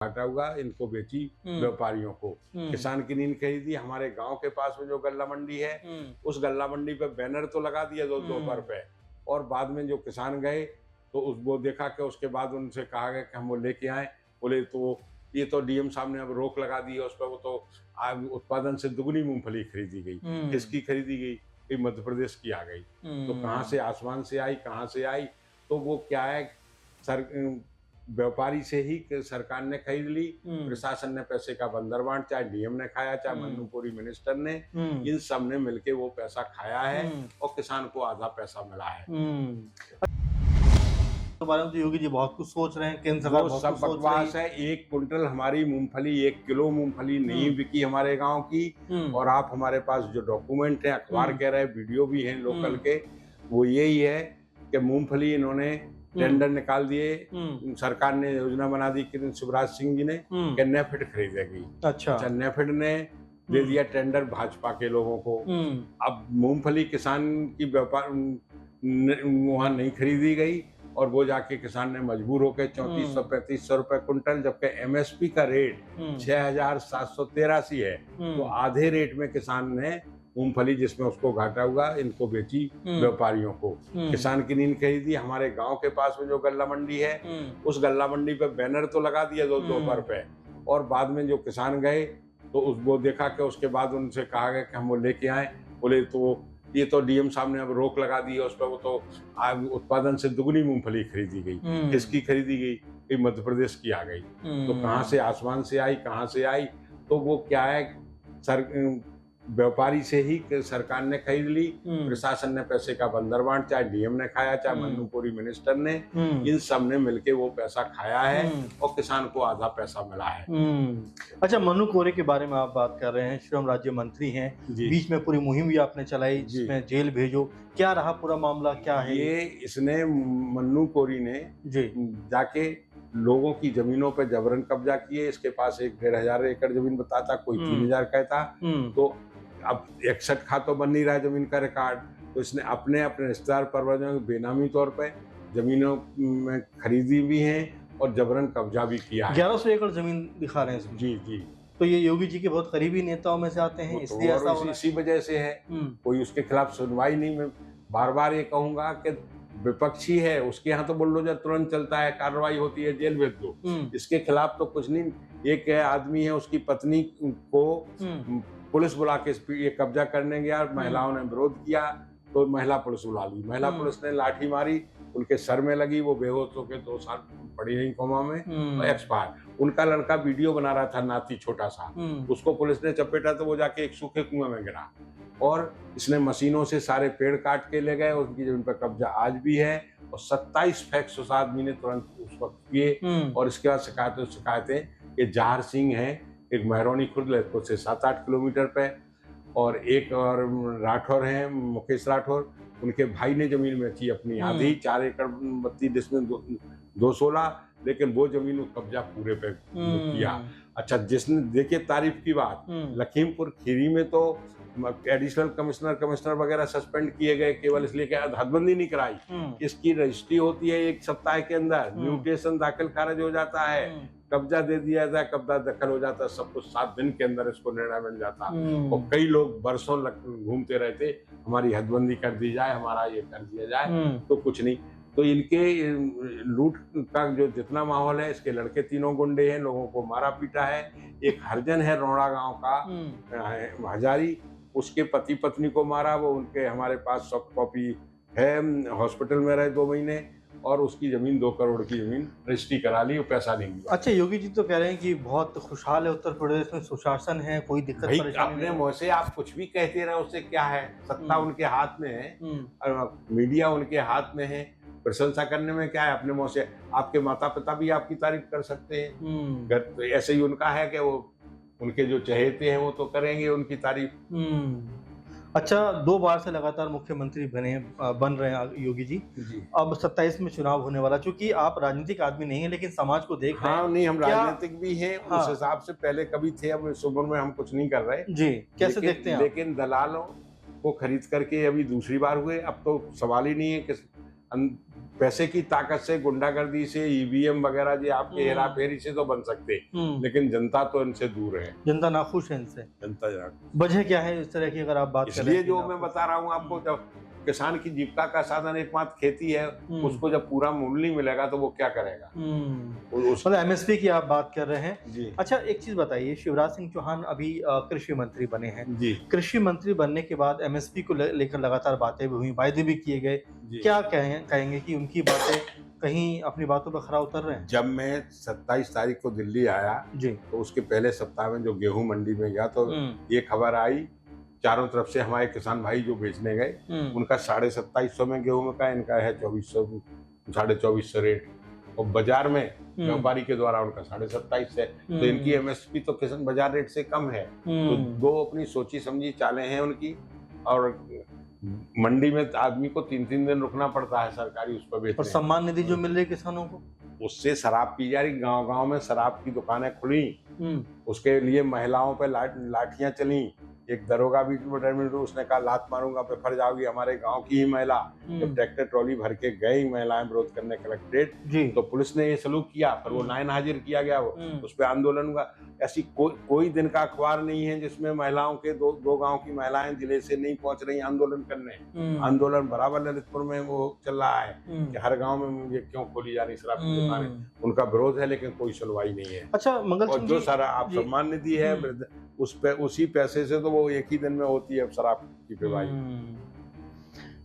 घाटा हुआ, इनको बेची व्यापारियों को। किसान की नींद खरीदी। हमारे गांव के पास में जो गल्ला मंडी है, उस गल्ला मंडी पे बैनर तो लगा दिया दोपहर पे, और बाद में जो किसान गए तो वो देखा कि उसके बाद उनसे कहा गया कि हम वो लेके आए। बोले तो ये तो डीएम साहब ने अब रोक लगा दी है उस पर, वो तो उत्पादन से दुगनी मूंगफली खरीदी गई। किसकी खरीदी गई? ये मध्य प्रदेश की आ गई। तो कहाँ से आसमान से आई, कहाँ से आई? तो वो क्या है, व्यापारी से ही सरकार ने खरीद ली। प्रशासन ने पैसे का बंदर बांट, चाहे डीएम ने खाया, चाहे मन्नूपुरी मिनिस्टर ने, इन सब ने मिलके वो पैसा खाया है और किसान को आधा पैसा मिला है। तो बारे में तो योगी जी बहुत कुछ सोच रहे हैं, केंद्र सरकार बहुत सब कुछ सोच रही बकवास है। 1 क्विंटल हमारी मूंगफली, 1 किलो मूंगफली नहीं बिकी हमारे गांव की। और आप हमारे पास जो डॉक्यूमेंट है, अखबार कह रहे हैं, वीडियो भी हैं लोकल के, वो यही है कि मूंगफली इन्होंने टेंडर निकाल दिए। सरकार ने योजना बना दी कि शिवराज सिंह जी ने कि नेफेड खरीदेगी। अच्छा, नेफेड ने दे दिया टेंडर भाजपा के लोगों को। अब मूंगफली किसान की व्यापार वहां नहीं खरीदी गई और वो जाके किसान ने मजबूर होकर 3400-3500 रुपए कुंटल, जबकि एमएसपी का रेट 6783 है, तो आधे रेट में किसान ने मूंगफली, जिसमें उसको घाटा हुआ, इनको बेची व्यापारियों को। किसान की नींद खरीदी। हमारे गांव के पास में जो गल्ला मंडी है, उस गल्ला मंडी पे बैनर तो लगा दिया दोपहर पे, और बाद में जो किसान गए तो वो देखा कि उसके बाद उनसे कहा गया कि हम वो लेके आए। बोले तो ये तो डीएम साहब ने अब रोक लगा दी है उस पर, वो तो उत्पादन से दुगनी मूंगफली खरीदी गई। किसकी खरीदी गई? ये मध्य प्रदेश की आ गई। तो कहाँ से आसमान से आई, कहाँ से आई? तो वो क्या है, व्यापारी से ही सरकार ने खरीद ली। प्रशासन ने पैसे का बंदर बांट, चाहे डीएम ने खाया, चाहे मन्नूपुरी मिनिस्टर ने, इन सब ने मिलके वो पैसा खाया है और किसान को आधा पैसा मिला है। अच्छा, मन्नू कोरी के बारे में आप बात कर रहे हैं, श्रम राज्य मंत्री हैं, बीच में पूरी मुहिम भी आपने चलाई जिसमें जेल भेजो, क्या रहा पूरा मामला, क्या है ये? इसने मन्नू कोरी ने जाके लोगों की जमीनों पर जबरन कब्जा किए। इसके पास 1-1.5 एकड़ जमीन बताता, कोई 3000 कहता। तो अब 61 खा तो बन नहीं रहा है जमीन का रिकॉर्ड, तो इसने अपने रिश्तेदार परवजों की बेनामी तौर पे जमीनों में खरीदी भी हैं और जबरन कब्जा भी किया है। 1100 एकड़ जमीन दिखा रहे हैं। जी। तो ये योगी जी के बहुत करीबी नेताओं में से आते हैं, इसलिए ऐसा हो रहा है। इसी वजह से है, कोई उसके खिलाफ सुनवाई नहीं। मैं बार बार ये कहूंगा कि विपक्षी है, उसके यहाँ तो बुलडोजर तुरंत चलता है, कार्रवाई होती है, जेल भेज दो। इसके खिलाफ तो कुछ नहीं। एक आदमी है, उसकी पत्नी को पुलिस बुला के ये कब्जा करने गया, महिलाओं ने विरोध किया तो महिला पुलिस बुला ली। महिला पुलिस ने लाठी मारी, उनके सर में लगी, वो बेहोश होकर 2 साल पड़ी रही कोमा में, तो एक्सपायर। उनका लड़का वीडियो बना रहा था, नाती छोटा सा, उसको पुलिस ने चपेटा तो वो जाके एक सूखे कुएं में गिरा। और इसने मशीनों से सारे पेड़ काट के ले गए, उनकी जमीन पर कब्जा आज भी है। और 27 फैक्स उस आदमी ने तुरंत उस वक्त किए। और इसके बाद शिकायतें कि जहार सिंह है, एक महरौनी खुर्द से 7-8 किलोमीटर पे, और एक और राठौर हैं, मुकेश राठौर, उनके भाई ने जमीन बेची अपनी आधी, 4 एकड़ 32 डिसमिल 216, लेकिन वो जमीन कब्जा पूरे पे किया। अच्छा, जिसने देखिए तारीफ की बात, लखीमपुर खीरी में तो एडिशनल कमिश्नर वगैरह सस्पेंड किए गए, केवल इसलिए कि हदबंदी नहीं कराई। इसकी रजिस्ट्री होती है 1 सप्ताह के अंदर, म्यूटेशन दाखिल खारिज हो जाता है, कब्जा दे दिया जाए, कब्जा दखल हो जाता है, सब कुछ 7 दिन के अंदर इसको निर्णय मिल जाता। और कई लोग बरसों घूमते रहते, हमारी हदबंदी कर दी जाए, हमारा ये कर दिया जाए, तो कुछ नहीं। तो इनके लूट का जो जितना माहौल है, इसके लड़के 3 गुंडे हैं, लोगों को मारा पीटा है। एक हरजन है रोड़ा गांव का हजारी, उसके पति पत्नी को मारा, वो उनके हमारे पास सॉफ्ट कॉपी है, हॉस्पिटल में रहे 2 महीने, और उसकी जमीन 2 करोड़ की जमीन रजिस्ट्री करा ली, वो पैसा नहीं दिया। अच्छा, योगी जी तो कह रहे हैं कि बहुत खुशहाल है उत्तर प्रदेश में, सुशासन है, कोई दिक्कत परेशानी अपने मुंह से आप कुछ भी कहते रहे, उससे क्या है? सत्ता उनके हाथ में है, मीडिया उनके हाथ में है, प्रशंसा करने में क्या है? अपने मुंह से आपके माता पिता भी आपकी तारीफ कर सकते हैं। तो ऐसे ही उनका है कि वो उनके जो चहेते हैं वो तो करेंगे उनकी तारीफ। अच्छा, 2 बार से लगातार मुख्यमंत्री बन रहे हैं योगी जी। अब 27 में चुनाव होने वाला, चूंकि आप राजनीतिक आदमी नहीं है लेकिन समाज को देख रहे हैं। नहीं, हम राजनीतिक भी हैं, उस हिसाब से पहले कभी थे, अब इस उम्र में हम कुछ नहीं कर रहे जी। कैसे देखते हैं? लेकिन दलालों को खरीद करके अभी दूसरी बार हुए, अब तो सवाल ही नहीं है कि पैसे की ताकत से, गुंडागर्दी से, ईवीएम वगैरह जी आपके हेरा फेरी से तो बन सकते, लेकिन जनता तो इनसे दूर है। जनता नाखुश है इनसे। जनता वजह क्या है इस तरह की, अगर आप बात करें? इसलिए जो मैं बता रहा हूँ आपको, जब किसान की जीविका का साधन एकमात्र खेती है, उसको जब पूरा मूल्य नहीं मिलेगा तो वो क्या करेगा? मतलब एमएसपी की आप बात कर रहे हैं जी। अच्छा, एक चीज बताइए, शिवराज सिंह चौहान अभी कृषि मंत्री बने हैं जी। कृषि मंत्री बनने के बाद एमएसपी को लेकर लगातार बातें भी हुई, वायदे भी किए गए, क्या कहेंगे कि उनकी बातें कहीं अपनी बातों पर खरा उतर रहे हैं? जब मैं 27 तारीख को दिल्ली आया जी, तो उसके पहले सप्ताह में जो गेहूं मंडी में गया तो ये खबर आई, चारों तरफ से हमारे किसान भाई जो बेचने गए उनका 2750 में गेहूं का, इनका है 2400, 2450 रेट, और बाजार में व्यापारी के द्वारा उनका 2750 है, तो इनकी एमएसपी तो किसान बाजार रेट से कम है। तो दो अपनी सोची समझी चालें हैं उनकी, और मंडी में आदमी को 3-3 दिन रुकना पड़ता है सरकारी उस पर बेचने। और सम्मान निधि जो मिल रही है किसानों को, उससे शराब पी जा रही, गांव-गांव में शराब की दुकानें खुली, उसके लिए महिलाओं पे लाठियां चली। एक दरोगा भी उसने कहा लात मारूंगा पे फर जाओगी, हमारे गांव की ही महिला। जब ट्रैक्टर ट्रॉली भर के गई महिलाएं विरोध करने कलेक्ट्रेट, तो पुलिस ने ये सलूक किया, फिर वो नायन हाजिर किया गया, वो उस पर आंदोलन हुआ। ऐसी कोई दिन का अखबार नहीं है जिसमें महिलाओं के दो गांव की महिलाएं जिले से नहीं पहुंच रही आंदोलन करने। आंदोलन बराबर ललितपुर में वो चल रहा है कि हर गांव में मुझे क्यों खोली जा रही शराब की दुकानें, उनका विरोध है, लेकिन कोई सुनवाई नहीं है। अच्छा मंगल, और जो सारा आप सम्मान निधि है उसी पैसे से तो वो एक ही दिन में होती है शराब की पिवाई।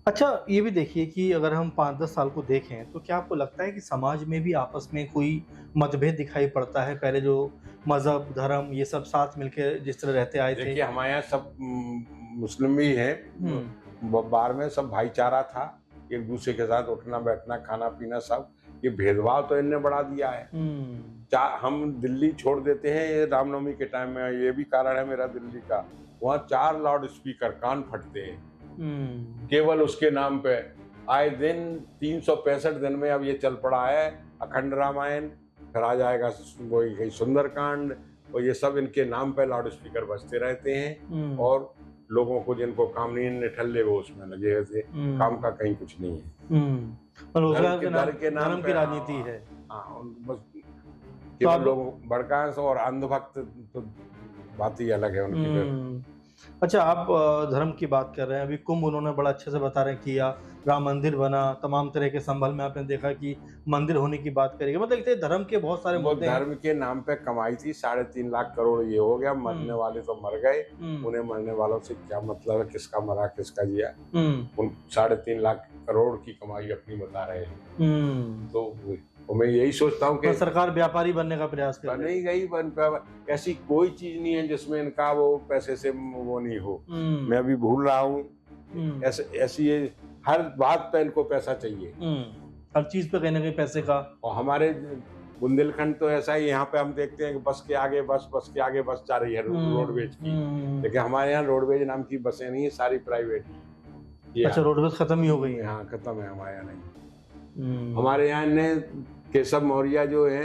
अच्छा, ये भी देखिए कि अगर हम 5-10 साल को देखें तो क्या आपको लगता है कि समाज में भी आपस में कोई मतभेद दिखाई पड़ता है? पहले जो मजहब, धर्म, ये सब साथ मिलकर जिस तरह रहते आए थे। देखिए हमारे यहाँ सब मुस्लिम भी हैं, बाहर में सब भाईचारा था, एक दूसरे के साथ उठना बैठना खाना पीना सब। ये भेदभाव तो इनने बढ़ा दिया है। हम दिल्ली छोड़ देते हैं ये रामनवमी के टाइम में, ये भी कारण है मेरा दिल्ली का, वहाँ 4 लाउड स्पीकर कान फटते हैं केवल उसके नाम पे। आए दिन 365 दिन में अब ये चल पड़ा है अखंड रामायण, फिर आ जाएगा वही सुंदरकांड, और ये सब इनके नाम पे लाउड स्पीकर बजते रहते हैं, और लोगों को जिनको काम नहीं निठल्ले वो उसमें लगे रहते, काम का कहीं कुछ नहीं है। धर्म की राजनीति है। बस केवल लोग भड़काएं और अंधभक्त तो बात ही अलग है उनकी। अच्छा, आप धर्म की बात कर रहे हैं, अभी कुंभ उन्होंने बड़ा अच्छे से बता रहे किया, राम मंदिर बना, तमाम तरह के संभल में आपने देखा कि मंदिर होने की बात करेंगे, मतलब धर्म के बहुत सारे मुद्दे हैं। धर्म के नाम पे कमाई थी 3.5 लाख करोड़, ये हो गया, मरने वाले तो मर गए, उन्हें मरने वालों से क्या मतलब है, किसका मरा किसका जिया। उन 3.5 लाख करोड़ की कमाई अपनी बता रहे हैं। तो मैं यही सोचता हूँ कि सरकार व्यापारी बनने का प्रयास कर नहीं गई, ऐसी कोई चीज नहीं है जिसमें इनका वो पैसे से वो नहीं हो। मैं अभी भूल रहा हूँ, ऐसी हर बात पे इनको पैसा चाहिए, हर चीज पे कहीं ना कहीं पैसे का। और हमारे बुंदेलखंड तो ऐसा ही, यहाँ पे हम देखते हैं कि बस के आगे बस जा रही है रोडवेज की, लेकिन हमारे यहाँ रोडवेज नाम की बसें नहीं है, सारी प्राइवेट। अच्छा, रोडवेज खत्म ही हो गई है? हाँ खत्म है, हमारे यहाँ नहीं। हमारे यहाँ ने केशव मौर्य जो है,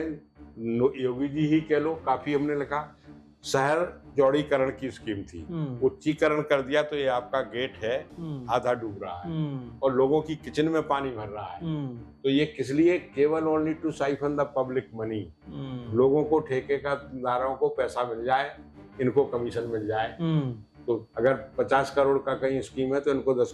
योगी जी ही कह लो, काफी हमने लिखा, शहर चौड़ीकरण की स्कीम थी, उच्चीकरण कर दिया तो ये आपका गेट है आधा डूब रहा है, और लोगों की किचन में पानी भर रहा है। तो ये किस लिए? केवल only to siphon the public money, लोगों को ठेकेदारों को पैसा मिल जाए, इनको कमीशन मिल जाए। तो अगर 50 करोड़ का कहीं स्कीम है तो इनको 10